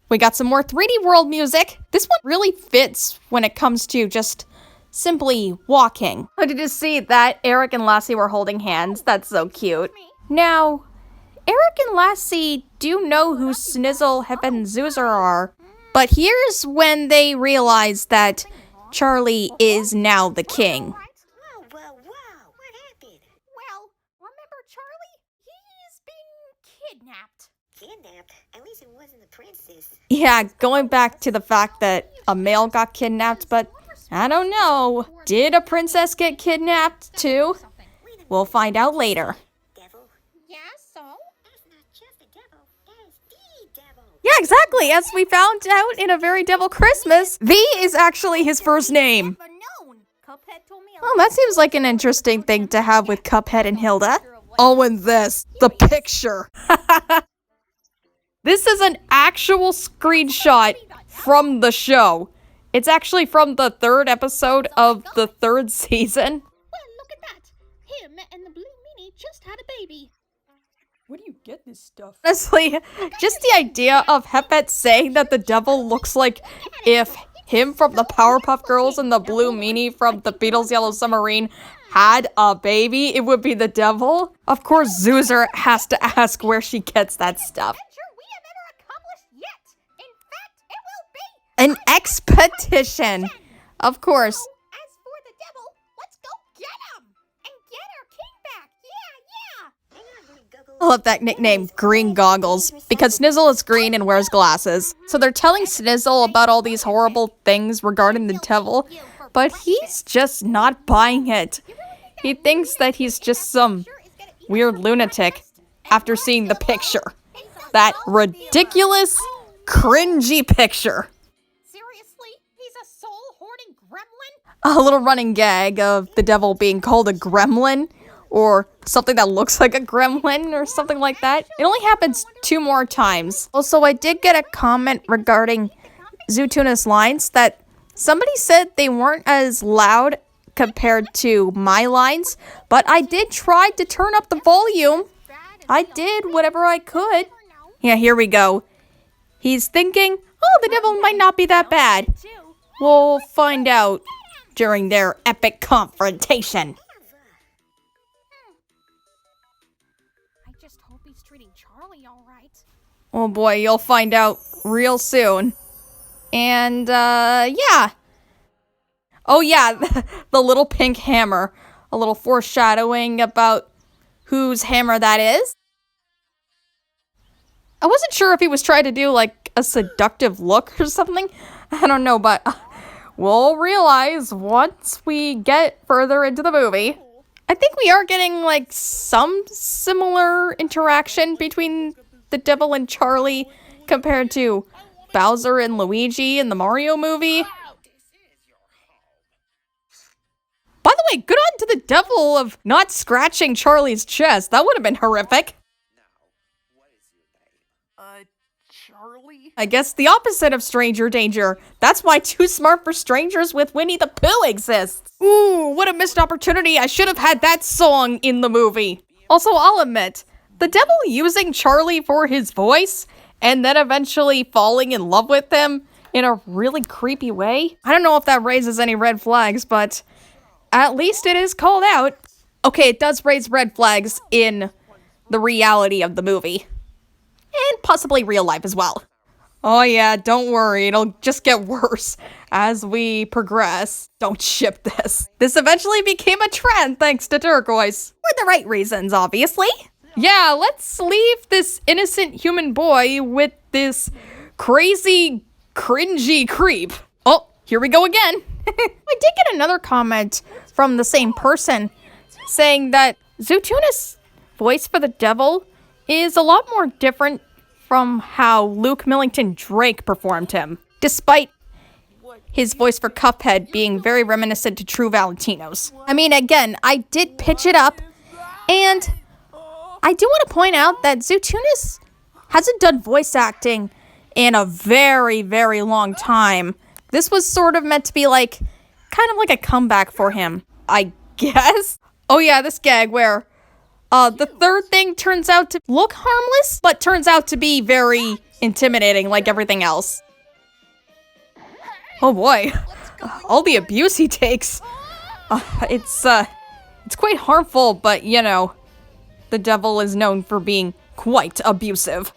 We got some more 3D world music. This one really fits when it comes to just simply walking. Oh, did you see that? Eric and Lassie were holding hands. That's so cute. Now, Eric and Lassie do know who Snizzle, Hep, and Zoozer are, but here's when they realize that Charlie is now the king. What happened? Well, remember Charlie? He's being kidnapped. Kidnapped? At least it wasn't the princess. Yeah, going back to the fact that a male got kidnapped, but I don't know. Did a princess get kidnapped too? We'll find out later. Devil? Yeah, so? That's not just a devil. That is the devil. Yeah, exactly. As we found out in A Very Devil Christmas, V is actually his first name. Never known. Cuphead told me Well, that seems like an interesting thing to have with Cuphead and Hilda. Oh, and this, the picture. This is an actual screenshot from the show. It's actually from the 3rd episode of the 3rd season. Well, look at that. Him and the blue meanie just had a baby. Where do you get this stuff? Honestly, just the idea of Hepet saying that the devil looks like if him from the Powerpuff Girls and the blue meanie from the Beatles' Yellow Submarine had a baby, it would be the devil. Of course, Zoozer has to ask where she gets that stuff. Adventure we have never accomplished yet. In fact, it will be An expedition. Of course. As for the devil, let's go get him and get our king back. Yeah. Hang on, Green Goggles. I love that nickname, Green Goggles, because Snizzle is green and wears glasses. So they're telling Snizzle about all these horrible things regarding the devil, but he's just not buying it. He thinks that he's just some weird lunatic after seeing the picture. That ridiculous, cringy picture. Seriously? He's a soul-hoarding gremlin? A little running gag of the devil being called a gremlin, or something that looks like a gremlin, or something like that. It only happens 2 more times. Also, I did get a comment regarding Zootuna's lines that somebody said they weren't as loud compared to my lines, but I did try to turn up the volume. I did whatever I could. Yeah, here we go. He's thinking, oh, the devil might not be that bad. We'll find out during their epic confrontation. I just hope he's treating Charlie all right. Oh boy, you'll find out real soon. And, yeah. Oh yeah, the little pink hammer. A little foreshadowing about whose hammer that is. I wasn't sure if he was trying to do, like, a seductive look or something. I don't know, but we'll realize once we get further into the movie. I think we are getting, like, some similar interaction between the devil and Charlie compared to Bowser and Luigi in the Mario movie. By the way, good on to the devil of not scratching Charlie's chest. That would have been horrific. Charlie? I guess the opposite of stranger danger. That's why Too Smart for Strangers with Winnie the Pooh exists. Ooh, what a missed opportunity. I should have had that song in the movie. Also, I'll admit, the devil using Charlie for his voice and then eventually falling in love with him in a really creepy way. I don't know if that raises any red flags, but at least it is called out. Okay, it does raise red flags in the reality of the movie. And possibly real life as well. Oh yeah, don't worry, it'll just get worse as we progress. Don't ship this. This eventually became a trend thanks to Turquoise. For the right reasons, obviously. Yeah, let's leave this innocent human boy with this crazy, cringy creep. Oh, here we go again. I did get another comment from the same person saying that Zootuna's voice for the devil is a lot more different from how Luke Millington Drake performed him, despite his voice for Cuphead being very reminiscent to True Valentino's. I mean, again, I did pitch it up, and I do want to point out that Zootunas hasn't done voice acting in a very, very long time. This was sort of meant to be like, kind of like a comeback for him, I guess. Oh yeah, this gag where the third thing turns out to look harmless, but turns out to be very intimidating like everything else. Oh boy, all the abuse he takes. It's quite harmful, but you know, the devil is known for being quite abusive.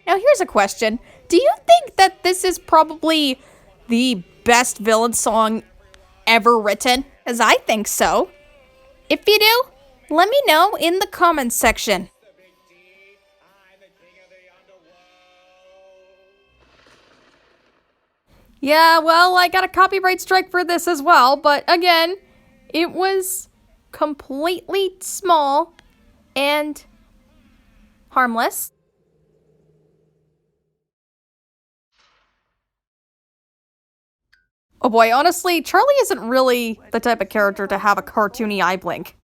Now here's a question. Do you think that this is probably the best villain song ever written? As I think so. If you do, let me know in the comments section. Yeah, well, I got a copyright strike for this as well, but again, it was completely small and harmless. Oh boy, honestly, Charlie isn't really the type of character to have a cartoony eye blink.